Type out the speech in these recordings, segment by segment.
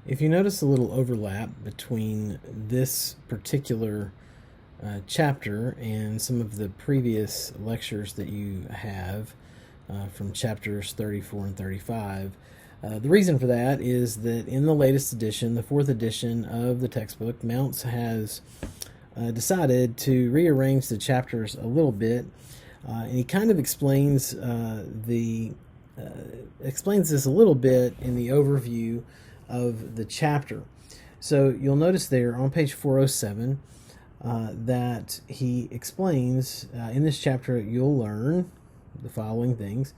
If you notice a little overlap between this particular chapter and some of the previous lectures that you have from chapters 34 and 35, the reason for that is that in the latest edition, the fourth edition of the textbook, Mounce has decided to rearrange the chapters a little bit, and he kind of explains explains this a little bit in the overview of the chapter. So you'll notice there on page 407 that he explains in this chapter you'll learn the following things.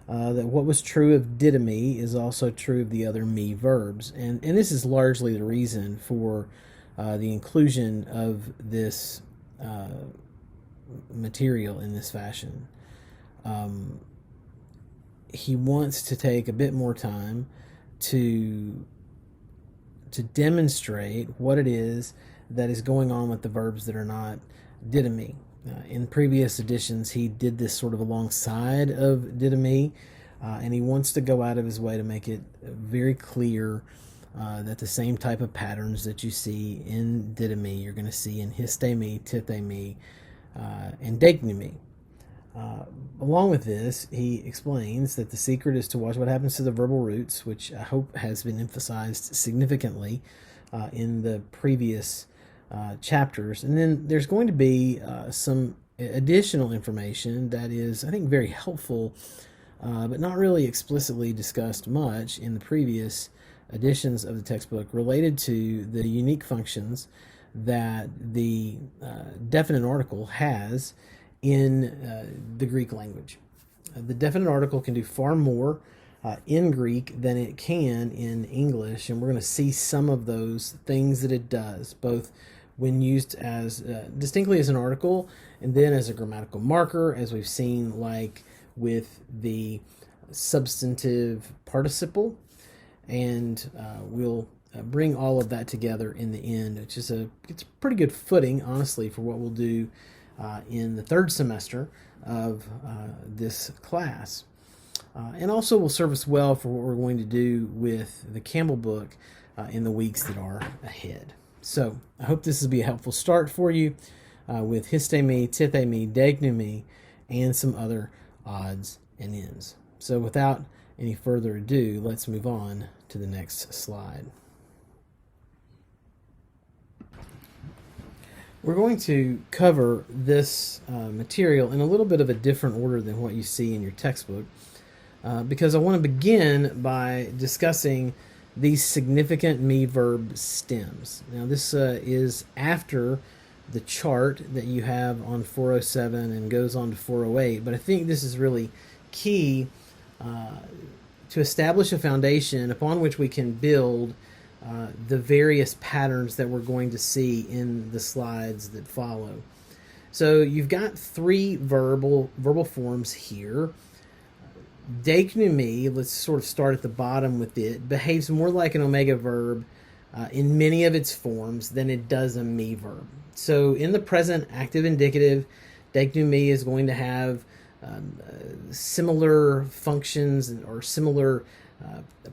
That what was true of didomy is also true of the other me verbs. And this is largely the reason for the inclusion of this material in this fashion. He wants to take a bit more time to demonstrate what it is that is going on with the verbs that are not didomy. In previous editions, he did this sort of alongside of didomy, and he wants to go out of his way to make it very clear that the same type of patterns that you see in didomy, you're going to see in histemi, tithemi, and degnomy. Along with this, he explains that the secret is to watch what happens to the verbal roots, which I hope has been emphasized significantly in the previous chapters. And then there's going to be some additional information that is, I think, very helpful, but not really explicitly discussed much in the previous editions of the textbook related to the unique functions that the definite article has in the Greek language. The definite article can do far more in Greek than it can in English, and we're going to see some of those things that it does, both when used as distinctly as an article and then as a grammatical marker, as we've seen, like with the substantive participle. And we'll bring all of that together in the end, which is it's a pretty good footing, honestly, for what we'll do in the third semester of this class. And also will serve us well for what we're going to do with the Campbell book in the weeks that are ahead. So I hope this will be a helpful start for you with histemi, tithemi, degnomy, and some other odds and ends. So without any further ado, let's move on to the next slide. We're going to cover this material in a little bit of a different order than what you see in your textbook, because I want to begin by discussing these significant me verb stems. Now this is after the chart that you have on 407 and goes on to 408, but I think this is really key to establish a foundation upon which we can build the various patterns that we're going to see in the slides that follow. So you've got three verbal forms here. Degnomy, let's sort of start at the bottom with it, behaves more like an omega verb in many of its forms than it does a me verb. So in the present active indicative, degnomy is going to have similar functions or similar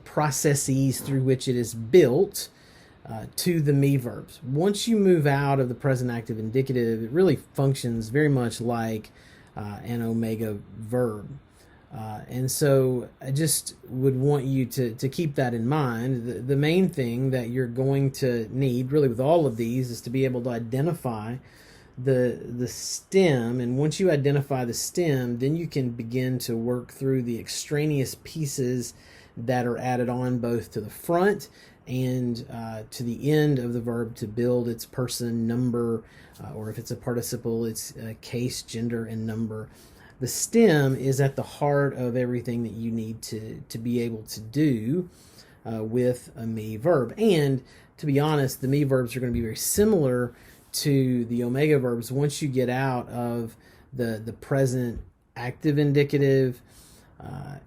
processes through which it is built to the me verbs. Once you move out of the present active indicative, it really functions very much like an omega verb. And so I just would want you to keep that in mind. The main thing that you're going to need, really with all of these, is to be able to identify the stem, and once you identify the stem, then you can begin to work through the extraneous pieces that are added on both to the front and to the end of the verb to build its person, number, or if it's a participle, it's case, gender, and number. The stem is at the heart of everything that you need to be able to do with a me verb. And to be honest, the me verbs are going to be very similar to the omega verbs once you get out of the present active indicative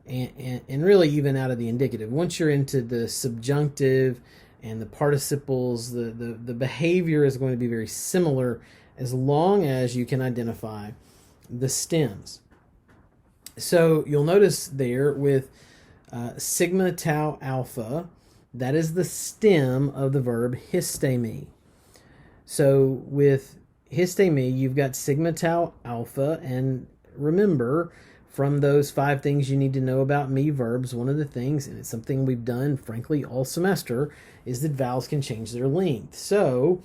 and really even out of the indicative. Once you're into the subjunctive and the participles, the behavior is going to be very similar as long as you can identify the stems. So you'll notice there with sigma tau alpha, That is the stem of the verb histemi. So with histemi, you've got sigma tau alpha, and remember, from those 5 things you need to know about me verbs, one of the things, and it's something we've done, frankly, all semester, is that vowels can change their length. So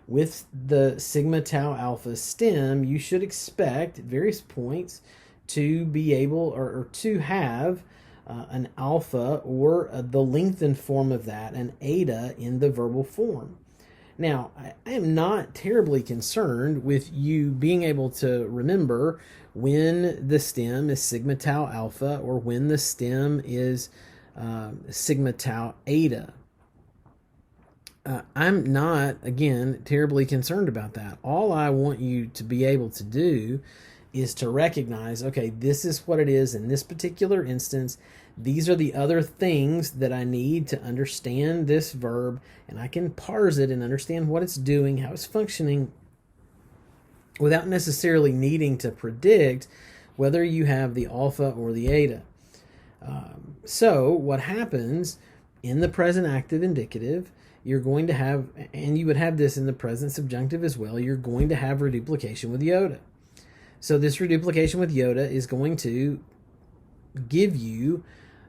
with the sigma tau alpha stem, you should expect at various points to be able or to have an alpha or the lengthened form of that, an eta, in the verbal form. Now, I am not terribly concerned with you being able to remember when the stem is sigma tau alpha or when the stem is sigma tau eta. I'm not, again, terribly concerned about that. All I want you to be able to do is to recognize, okay, this is what it is in this particular instance. These are the other things that I need to understand this verb, and I can parse it and understand what it's doing, how it's functioning, without necessarily needing to predict whether you have the alpha or the eta. So what happens in the present active indicative, you're going to have, and you would have this in the present subjunctive as well, you're going to have reduplication with iota. So this reduplication with iota is going to give you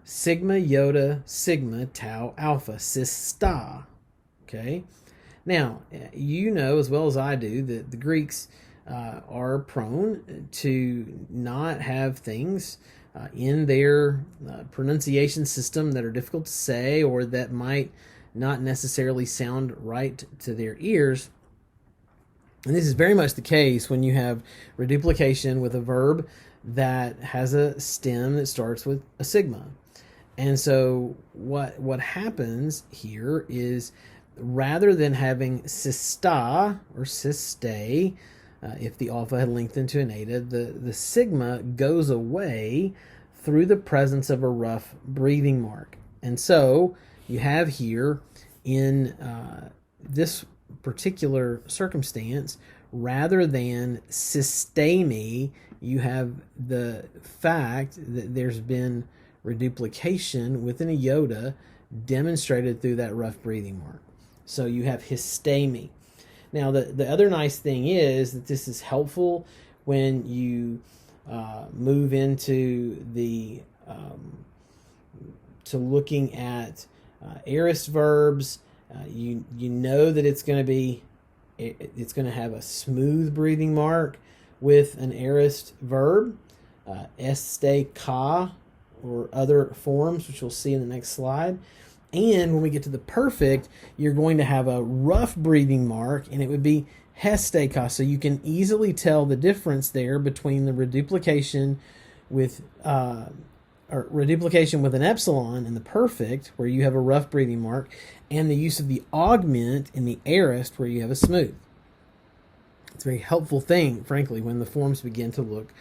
sigma iota sigma tau alpha, sista. Okay? Now, you know as well as I do that the Greeks are prone to not have things in their pronunciation system that are difficult to say or that might not necessarily sound right to their ears. And this is very much the case when you have reduplication with a verb that has a stem that starts with a sigma. And so what happens here is, rather than having sista or siste, if the alpha had lengthened to an eta, the sigma goes away through the presence of a rough breathing mark. And so you have here in this particular circumstance, rather than systemi, you have the fact that there's been reduplication with an iota demonstrated through that rough breathing mark. So you have histemi. Now the other nice thing is that this is helpful when you move into the to looking at aorist verbs. You know that it's going to have a smooth breathing mark with an aorist verb, este, ka, or other forms, which we'll see in the next slide. And when we get to the perfect, you're going to have a rough breathing mark, and it would be heste, ka. So you can easily tell the difference there between the reduplication with reduplication with an epsilon in the perfect, where you have a rough breathing mark, and the use of the augment in the aorist, where you have a smooth. It's a very helpful thing, frankly, when the forms begin to look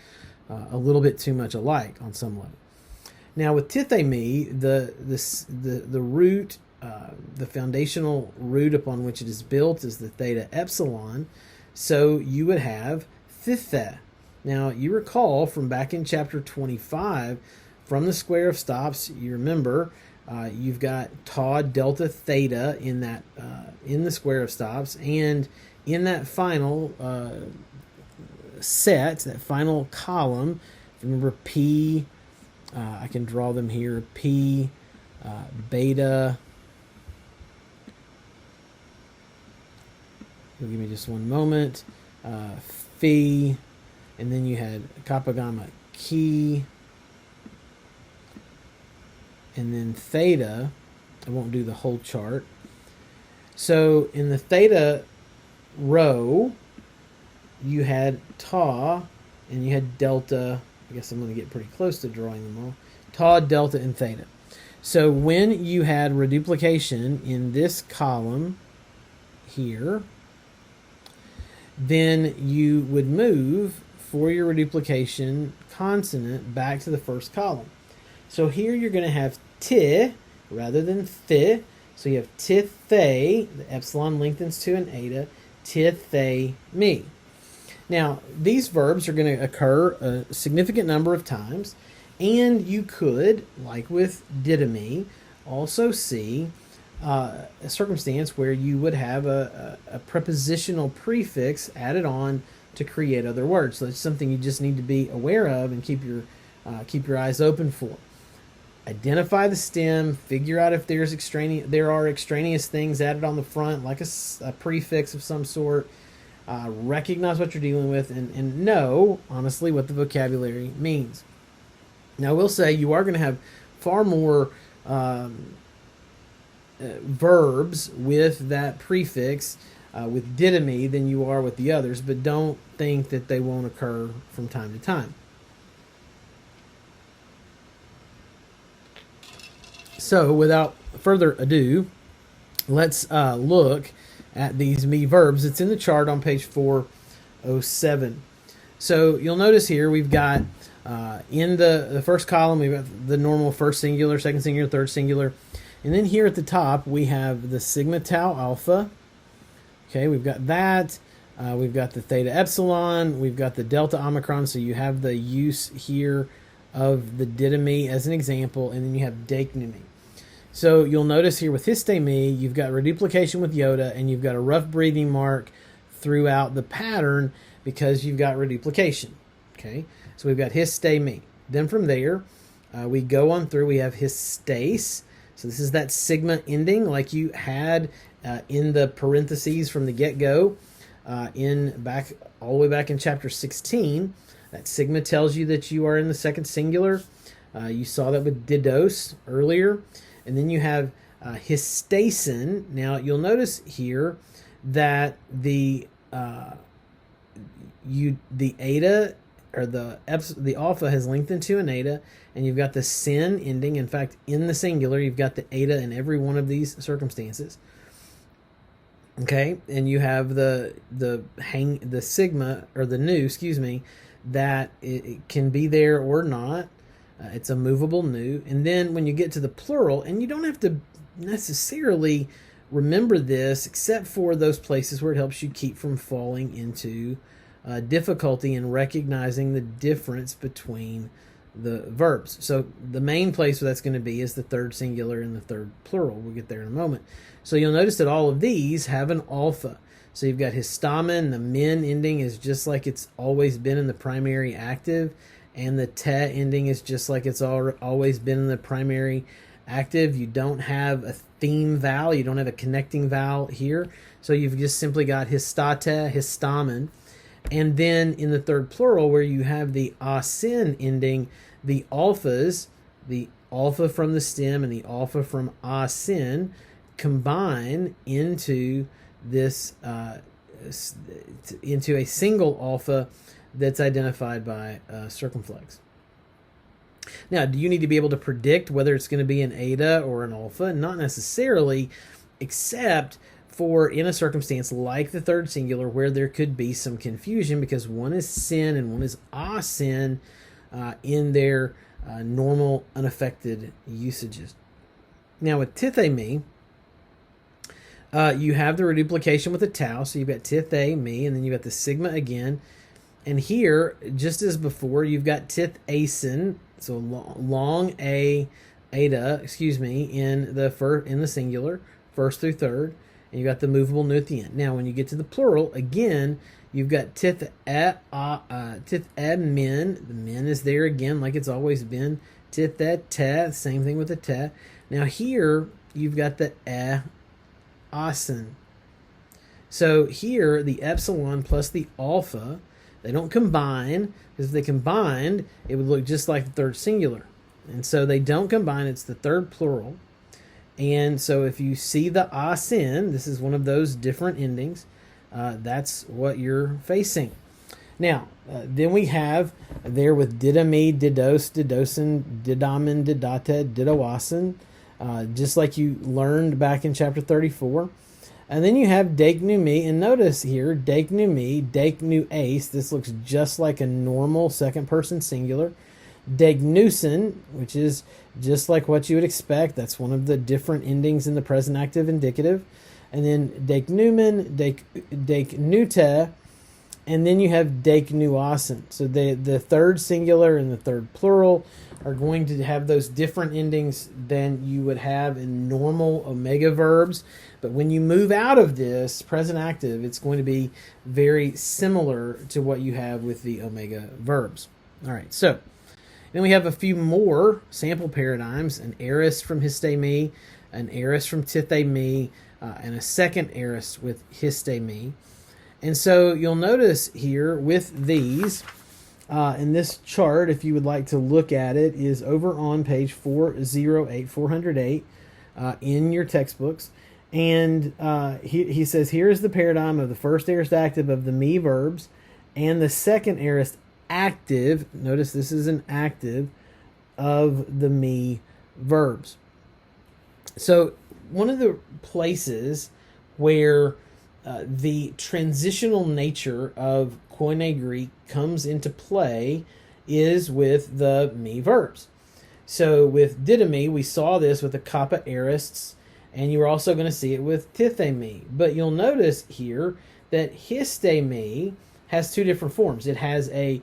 a little bit too much alike on some level. Now with tithemi, the root, the foundational root upon which it is built is the theta epsilon. So you would have thithe. Now you recall from back in chapter 25, from the square of stops, you remember you've got tau delta theta in that in the square of stops, and in that final set, that final column, remember P, I can draw them here, P, beta, give me just one moment, phi, and then you had kappa gamma chi, and then theta. I won't do the whole chart. So in the theta row, you had tau, and you had delta. I guess I'm going to get pretty close to drawing them all. Tau, delta, and theta. So when you had reduplication in this column here, then you would move for your reduplication consonant back to the first column. So here you're going to have ti rather than thi. So you have tithe, the epsilon lengthens to an eta, tithe me. Now, these verbs are going to occur a significant number of times, and you could, like with didymy, also see a circumstance where you would have a prepositional prefix added on to create other words. So it's something you just need to be aware of and keep your eyes open for. Identify the stem, figure out if there are extraneous things added on the front, like a prefix of some sort. Recognize what you're dealing with and know, honestly, what the vocabulary means. Now, I will say you are going to have far more verbs with that prefix, with didomy, than you are with the others, but don't think that they won't occur from time to time. So, without further ado, let's look at these me verbs. It's in the chart on page 407. So, you'll notice here we've got in the first column, we've got the normal first singular, second singular, third singular. And then here at the top, we have the sigma tau alpha. Okay, we've got that. We've got the theta epsilon. We've got the delta omicron. So you have the use here of the didomy as an example. And then you have dacnumy. So you'll notice here with histemi, you've got reduplication with iota, and you've got a rough breathing mark throughout the pattern because you've got reduplication. Okay, so we've got histemi. Then from there, we go on through. We have histase. So this is that sigma ending like you had in the parentheses from the get-go all the way back in chapter 16. That sigma tells you that you are in the second singular. You saw that with didos earlier. And then you have histasin. Now you'll notice here that the eta or the alpha has lengthened to an eta, and you've got the sin ending. In fact, in the singular, you've got the eta in every one of these circumstances. Okay, and you have the sigma or the nu, that it can be there or not. It's a movable nu. And then when you get to the plural, and you don't have to necessarily remember this except for those places where it helps you keep from falling into difficulty in recognizing the difference between the verbs. So the main place where that's going to be is the third singular and the third plural. We'll get there in a moment. So you'll notice that all of these have an alpha. So you've got histamen. The min ending is just like it's always been in the primary active, and the te ending is just like it's always been in the primary active. You don't have a theme vowel. You don't have a connecting vowel here. So you've just simply got histate, histamen. And then in the third plural, where you have the asin ending, the alphas, the alpha from the stem and the alpha from asin, combine into this into a single alpha that's identified by circumflex. Now, do you need to be able to predict whether it's going to be an eta or an alpha? Not necessarily, except for in a circumstance like the third singular where there could be some confusion because one is sin and one is asin in their normal unaffected usages. Now with tithemi, you have the reduplication with the tau, so you've got tithemi, and then you've got the sigma again. And here, just as before, you've got tithasin, so long a eta, in the singular, first through third, and you've got the movable nu at the end. Now, when you get to the plural, again, you've got tithmin. The min is there again, like it's always been. Tithet, same thing with the te. Now here, you've got the asin. So here, the epsilon plus the alpha, they don't combine, because if they combined, it would look just like the third singular. And so they don't combine, it's the third plural. And so if you see the asin, this is one of those different endings, that's what you're facing. Now, then we have there with didomi, didos, didosin, didamin, didate, didoasin, just like you learned back in chapter 34. And then you have dacnumi, and notice here, dacnumi, dacnuase, this looks just like a normal second person singular. Dacnusin, which is just like what you would expect, that's one of the different endings in the present active indicative. And then dacnumen, dacnute, and then you have dacnuasin. So the third singular and the third plural are going to have those different endings than you would have in normal omega verbs. But when you move out of this present active, it's going to be very similar to what you have with the omega verbs. All right, so then we have a few more sample paradigms: an aorist from histe me, an aorist from tithe me, and a second aorist with histe me. And so you'll notice here with these, in this chart, if you would like to look at it, is over on page 408 in your textbooks. And he says, here is the paradigm of the first aorist active of the me verbs and the second aorist active, notice this is an active, of the me verbs. So one of the places where the transitional nature of Koine Greek comes into play is with the me verbs. So with didomi, we saw this with the kappa aorists, and you're also going to see it with tithe me. But you'll notice here that histe me has two different forms. It has a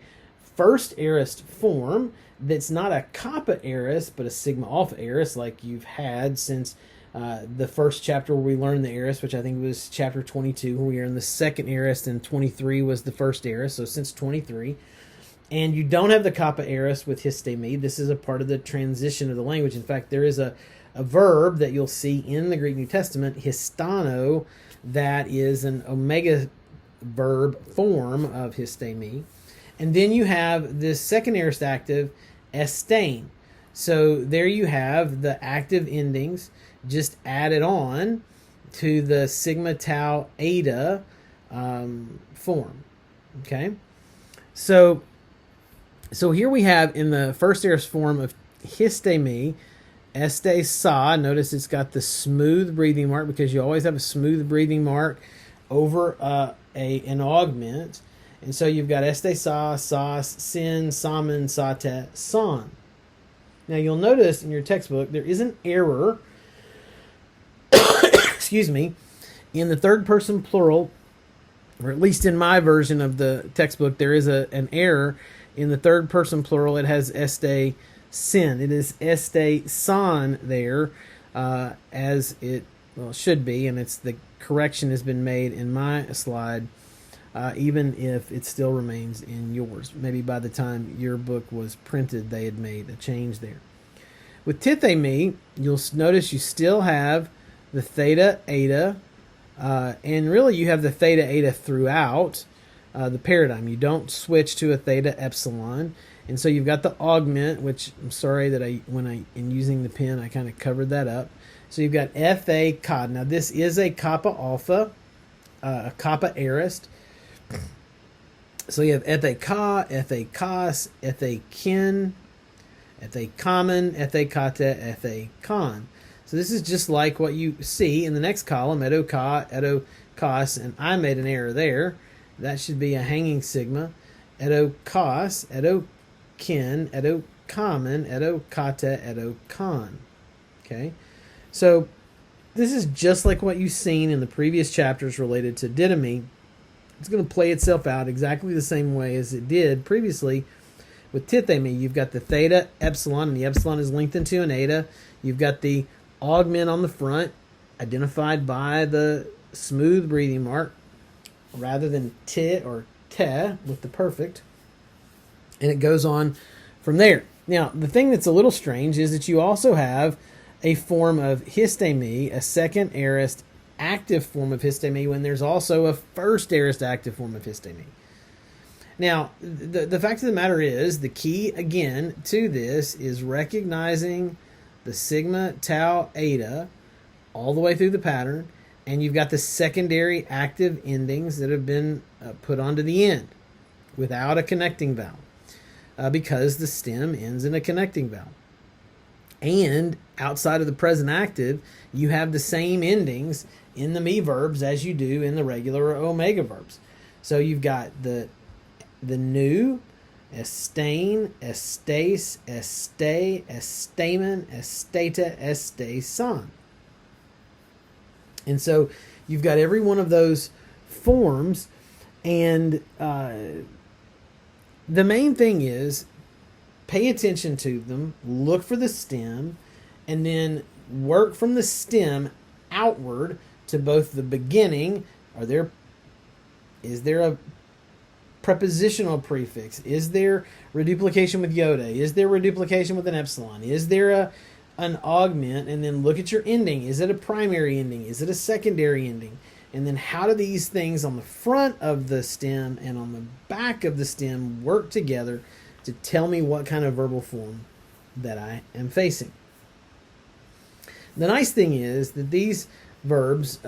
first aorist form that's not a kappa aorist, but a sigma alpha aorist, like you've had since the first chapter where we learned the aorist, which I think was chapter 22, where we are in the second aorist, and 23 was the first aorist, so since 23. And you don't have the kappa aorist with histe me. This is a part of the transition of the language. In fact, there is a verb that you'll see in the Greek New Testament, histano, that is an omega verb form of histe me. And then you have this second aorist active, estain. So there you have the active endings just added on to the sigma tau eta form. Okay, so here we have in the first aorist form of histe me, este sa. Notice it's got the smooth breathing mark because you always have a smooth breathing mark over an augment. And so you've got este sa, sas, sin, samen, sate, san. Now you'll notice in your textbook there is an error excuse me, in the third person plural, or at least in my version of the textbook, there is an error in the third person plural. It has este sin. It is este san there, as it should be, and it's the correction has been made in my slide, even if it still remains in yours. Maybe by the time your book was printed, they had made a change there. With tithe me, you'll notice you still have the theta eta, and really you have the theta eta throughout the paradigm. You don't switch to a theta epsilon, and so you've got the augment, which I'm sorry that in using the pen I kind of covered that up. So you've got fa cod. Now this is a kappa alpha, a kappa aorist. So you have fa ka, fa kas, fa kin, fa common, fa kata, fa con. So this is just like what you see in the next column, edo ka, edo kas, and I made an error there. That should be a hanging sigma. Edo kas, edo kin, edo common, edo kata, edo con. Okay, so this is just like what you've seen in the previous chapters related to didomi. It's going to play itself out exactly the same way as it did previously with tithe me. You've got the theta epsilon, and the epsilon is linked into an eta. You've got the augment on the front, identified by the smooth breathing mark, rather than ti or te with the perfect. And it goes on from there. Now, the thing that's a little strange is that you also have a form of histe me, a second aorist active form of histe me, when there's also a first aorist active form of histe me. Now, the fact of the matter is, the key, again, to this is recognizing the sigma tau eta all the way through the pattern, and you've got the secondary active endings that have been put onto the end without a connecting vowel, because the stem ends in a connecting vowel. And outside of the present active, you have the same endings in the me verbs as you do in the regular omega verbs. So you've got the new, estain, estais, este, estamen, esteta, estasan. And so you've got every one of those forms, and the main thing is pay attention to them, look for the stem, and then work from the stem outward to both the beginning. Is there a prepositional prefix? Is there reduplication with iota? Is there reduplication with an epsilon? Is there an augment? And then look at your ending. Is it a primary ending? Is it a secondary ending? And then how do these things on the front of the stem and on the back of the stem work together to tell me what kind of verbal form that I am facing? The nice thing is that these verbs,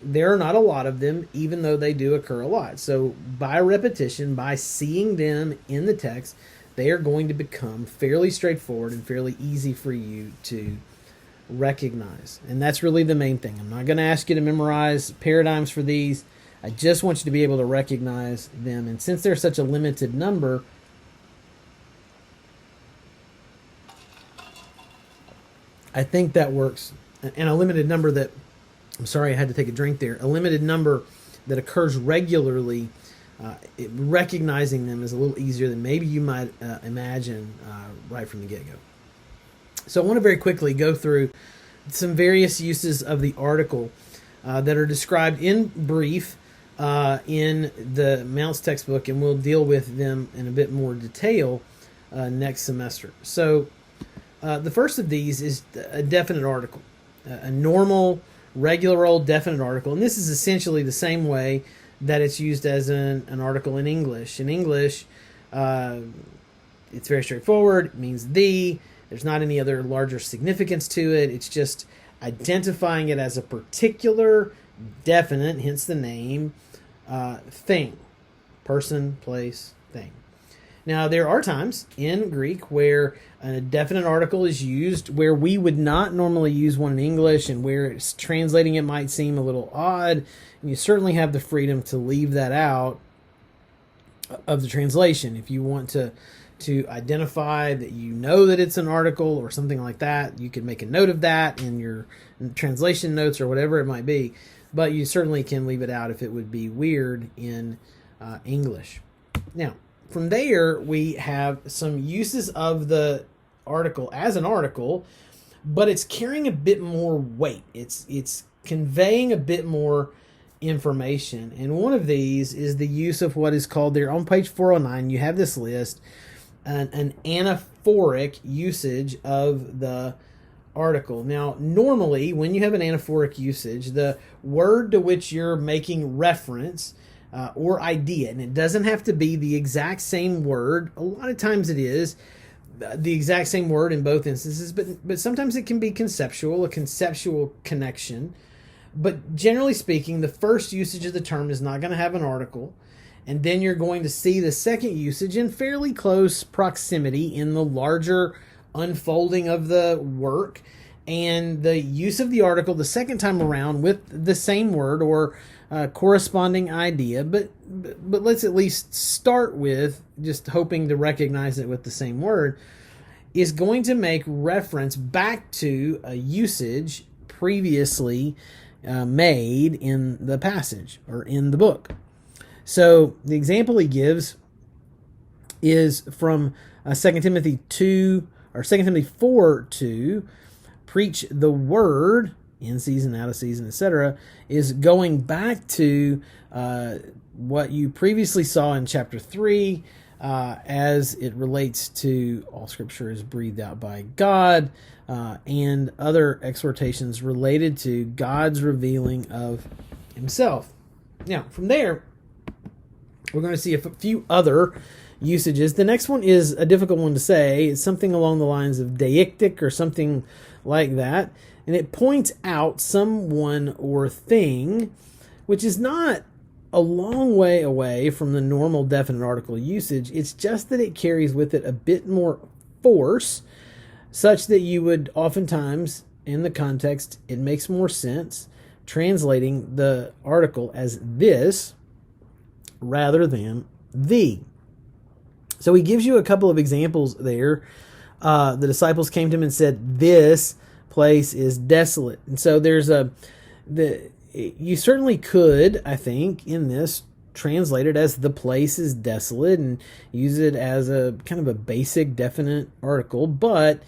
there are not a lot of them, even though they do occur a lot. So by repetition, by seeing them in the text, they are going to become fairly straightforward and fairly easy for you to recognize. And that's really the main thing. I'm not going to ask you to memorize paradigms for these. I just want you to be able to recognize them. And since they're such a limited number, I think that works. And a limited number that, I'm sorry, I had to take a drink there. A limited number that occurs regularly, recognizing them is a little easier than maybe you might imagine right from the get-go. So I want to very quickly go through some various uses of the article that are described in brief in the Mounce textbook, and we'll deal with them in a bit more detail next semester. So the first of these is a definite article, a normal, regular old definite article. And this is essentially the same way that it's used as an article in English. In English, it's very straightforward. It means the. There's not any other larger significance to it. It's just identifying it as a particular, definite, hence the name, thing. Person, place, thing. Now, there are times in Greek where a definite article is used where we would not normally use one in English, and where it's translating it might seem a little odd. And you certainly have the freedom to leave that out of the translation. If you want to identify that you know that it's an article or something like that, you could make a note of that in your translation notes or whatever it might be. But you certainly can leave it out if it would be weird in English. Now, from there, we have some uses of the article as an article, but it's carrying a bit more weight. It's conveying a bit more information. And one of these is the use of what is called there on page 409. You have this list, an anaphoric usage of the article. Now, normally, when you have an anaphoric usage, the word to which you're making reference or idea, and it doesn't have to be the exact same word. A lot of times it is the exact same word in both instances, but sometimes it can be conceptual, a conceptual connection. But generally speaking, the first usage of the term is not going to have an article, and then you're going to see the second usage in fairly close proximity in the larger unfolding of the work, and the use of the article the second time around with the same word or corresponding idea, but let's at least start with just hoping to recognize it with the same word, is going to make reference back to a usage previously made in the passage or in the book. So the example he gives is from 2 Timothy 2 or 2 Timothy 4:2. Preach the word in season, out of season, etc., is going back to what you previously saw in chapter 3 as it relates to all scripture is breathed out by God and other exhortations related to God's revealing of himself. Now, from there, we're going to see a few other usages. The next one is a difficult one to say. It's something along the lines of deictic or something like that. And it points out someone or thing, which is not a long way away from the normal definite article usage. It's just that it carries with it a bit more force, such that you would oftentimes, in the context, it makes more sense translating the article as this rather than the. So he gives you a couple of examples there. The disciples came to him and said, "This place is desolate." And so there's you certainly could, I think, in this translate it as the place is desolate and use it as a kind of a basic definite article, but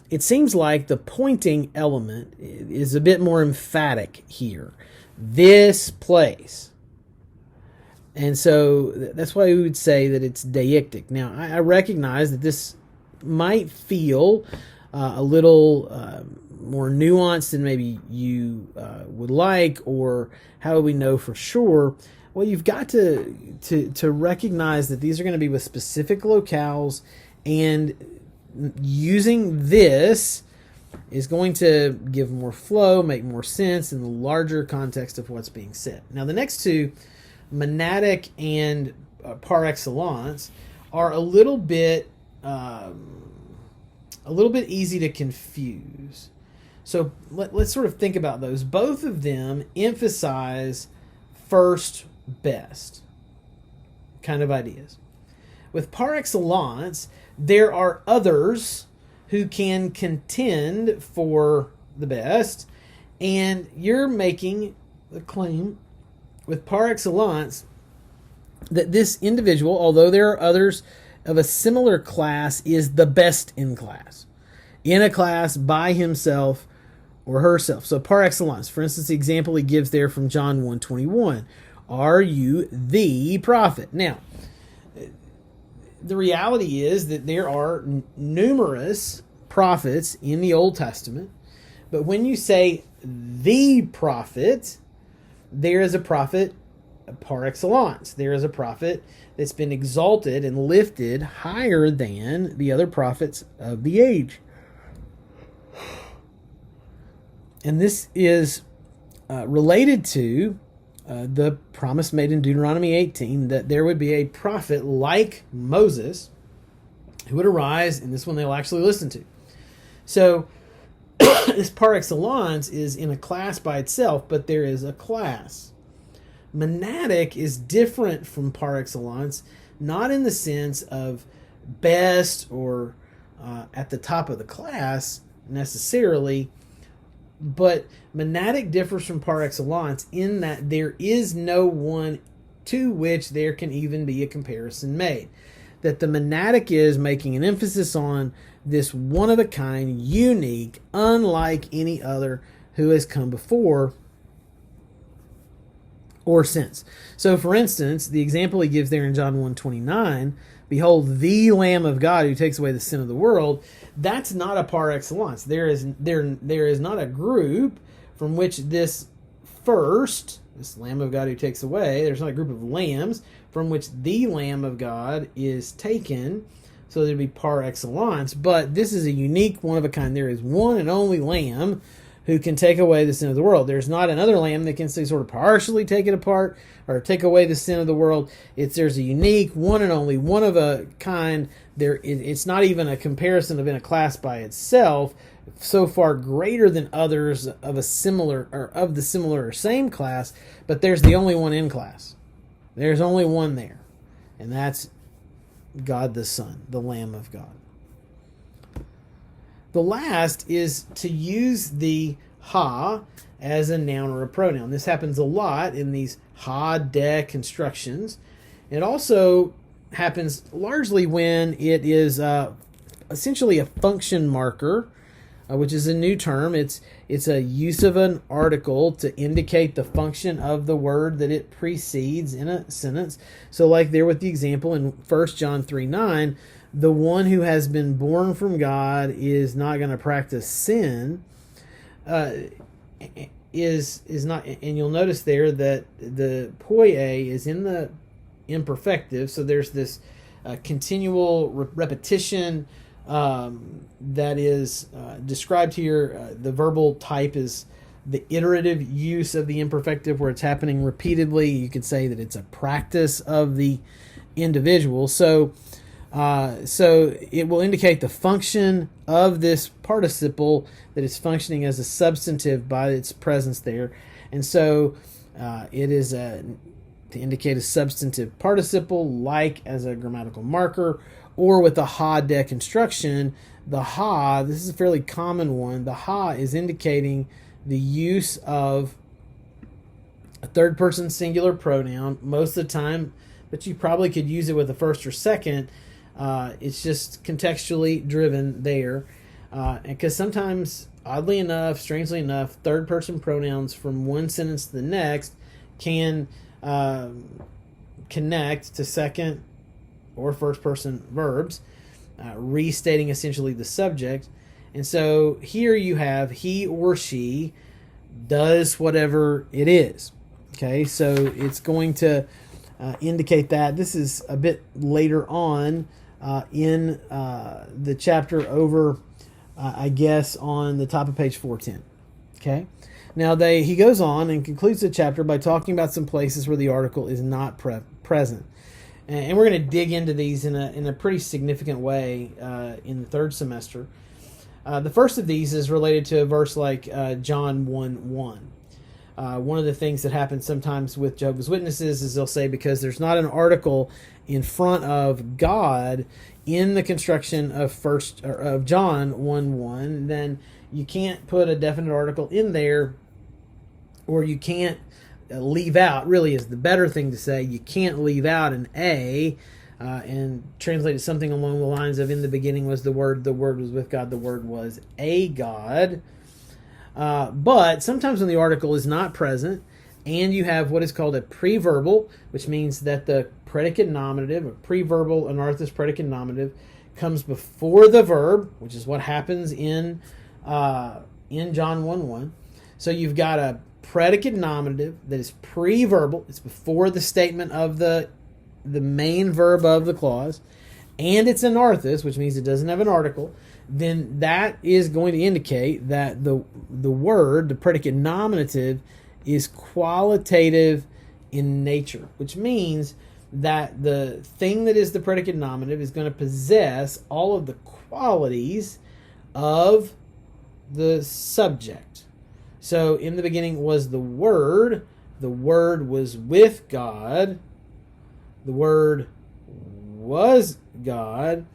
it seems like the pointing element is a bit more emphatic here. This place. And so that's why we would say that it's deictic. Now, I recognize that this might feel a little more nuanced than maybe you would like, or how would we know for sure? Well, you've got to recognize that these are going to be with specific locales, and using this is going to give more flow, make more sense in the larger context of what's being said. Now, the next two, monadic and par excellence, are a little bit easy to confuse. So let's sort of think about those. Both of them emphasize first best kind of ideas. With par excellence, there are others who can contend for the best, and you're making the claim with par excellence that this individual, although there are others of a similar class, is the best in a class by himself or herself. So par excellence, for instance, the example he gives there from John 1:21, are you the prophet? Now, the reality is that there are numerous prophets in the Old Testament, but when you say the prophet, there is a prophet par excellence. There is a prophet that's been exalted and lifted higher than the other prophets of the age. And this is related to the promise made in Deuteronomy 18 that there would be a prophet like Moses who would arise, and this one they'll actually listen to. So this par excellence is in a class by itself, but there is a class. Monadic is different from par excellence, not in the sense of best or at the top of the class necessarily, but monadic differs from par excellence in that there is no one to which there can even be a comparison made. That the monadic is making an emphasis on this one-of-a-kind, unique, unlike any other who has come before or since. So, for instance, the example he gives there in John 1:29, behold, the Lamb of God who takes away the sin of the world, that's not a par excellence. There is not a group from which this Lamb of God who takes away, there's not a group of lambs from which the Lamb of God is taken, so there'd be par excellence, but this is a unique one of a kind. There is one and only Lamb who can take away the sin of the world. There's not another lamb that can sort of partially take it apart or take away the sin of the world. There's a unique, one and only, one of a kind. It's not even a comparison of in a class by itself, so far greater than others of a similar or of the similar or same class, but there's the only one in class. There's only one there, and that's God the Son, the Lamb of God. The last is to use the ha as a noun or a pronoun. This happens a lot in these ha-de constructions. It also happens largely when it is essentially a function marker, which is a new term. It's a use of an article to indicate the function of the word that it precedes in a sentence. So like there with the example in 1 John 3:9, the one who has been born from God is not going to practice sin, is not, and you'll notice there that the poie is in the imperfective, so there's this continual repetition that is described here. The verbal type is the iterative use of the imperfective where it's happening repeatedly. You could say that it's a practice of the individual. So it will indicate the function of this participle that is functioning as a substantive by its presence there. And so it is to indicate a substantive participle, like as a grammatical marker, or with a ha-de construction. The ha, this is a fairly common one, the ha is indicating the use of a third person singular pronoun most of the time, but you probably could use it with a first or second. It's just contextually driven there. Because sometimes, oddly enough, strangely enough, third person pronouns from one sentence to the next can connect to second or first person verbs, restating essentially the subject. And so here you have he or she does whatever it is. Okay, so it's going to indicate that. This is a bit later on in the chapter over, I guess, on the top of page 410. Okay, now he goes on and concludes the chapter by talking about some places where the article is not present. And we're going to dig into these in a pretty significant way in the third semester. The first of these is related to a verse like John 1:1. One of the things that happens sometimes with Jehovah's Witnesses is they'll say because there's not an article in front of God in the construction of John 1:1, then you can't put a definite article in there, or you can't leave out, really is the better thing to say. You can't leave out an A and translate it something along the lines of, in the beginning was the Word was with God, the Word was a God. But sometimes when the article is not present and you have what is called a preverbal, which means that the predicate nominative, a preverbal anarthus predicate nominative, comes before the verb, which is what happens in John 1:1. So you've got a predicate nominative that is preverbal. It's before the statement of the main verb of the clause, and it's anarthus, which means it doesn't have an article. Then that is going to indicate that the word, the predicate nominative, is qualitative in nature, which means that the thing that is the predicate nominative is going to possess all of the qualities of the subject. So in the beginning was the Word was with God, the Word was God.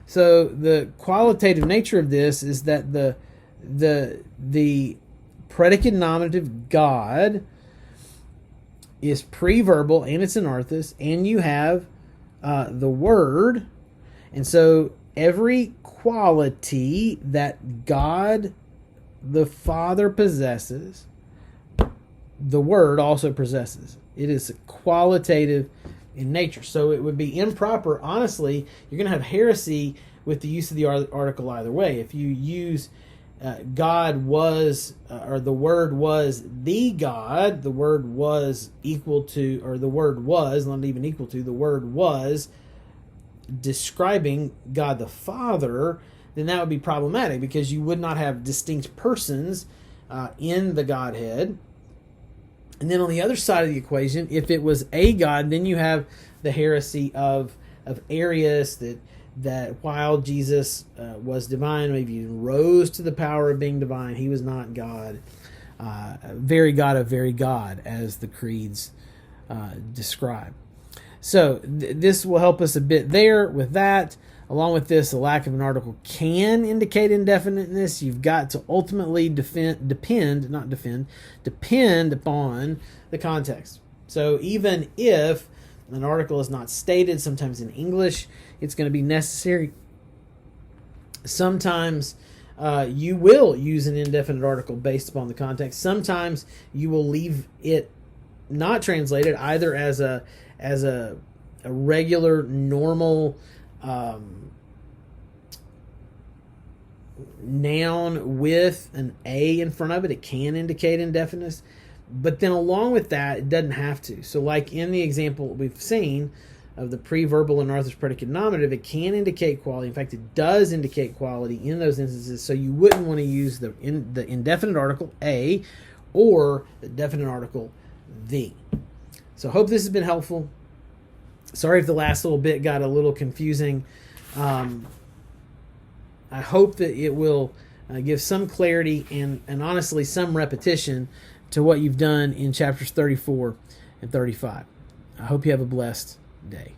So the qualitative nature of this is that the predicate nominative God is preverbal and it's anarthus, and you have the Word, and so every quality that God the Father possesses, the Word also possesses. It is qualitative in nature. So it would be improper. Honestly, you're going to have heresy with the use of the article either way. If you use God was, or the Word was the God, the Word was equal to, or the Word was, not even equal to, the Word was describing God the Father, then that would be problematic because you would not have distinct persons in the Godhead. And then on the other side of the equation, if it was a God, then you have the heresy of Arius that while Jesus was divine, maybe even rose to the power of being divine, he was not God. Very God of very God, as the creeds describe. So this will help us a bit there with that. Along with this, the lack of an article can indicate indefiniteness. You've got to ultimately depend upon the context. So even if an article is not stated, sometimes in English, it's going to be necessary. Sometimes you will use an indefinite article based upon the context. Sometimes you will leave it not translated either as a regular, normal noun with an A in front of it. It can indicate indefiniteness, but then along with that, it doesn't have to. So like in the example we've seen of the preverbal anarthus predicate nominative, it can indicate quality. In fact, it does indicate quality in those instances, so you wouldn't want to use the indefinite article A or the definite article the. So I hope this has been helpful. Sorry if the last little bit got a little confusing. I hope that it will give some clarity and honestly some repetition to what you've done in chapters 34 and 35. I hope you have a blessed day.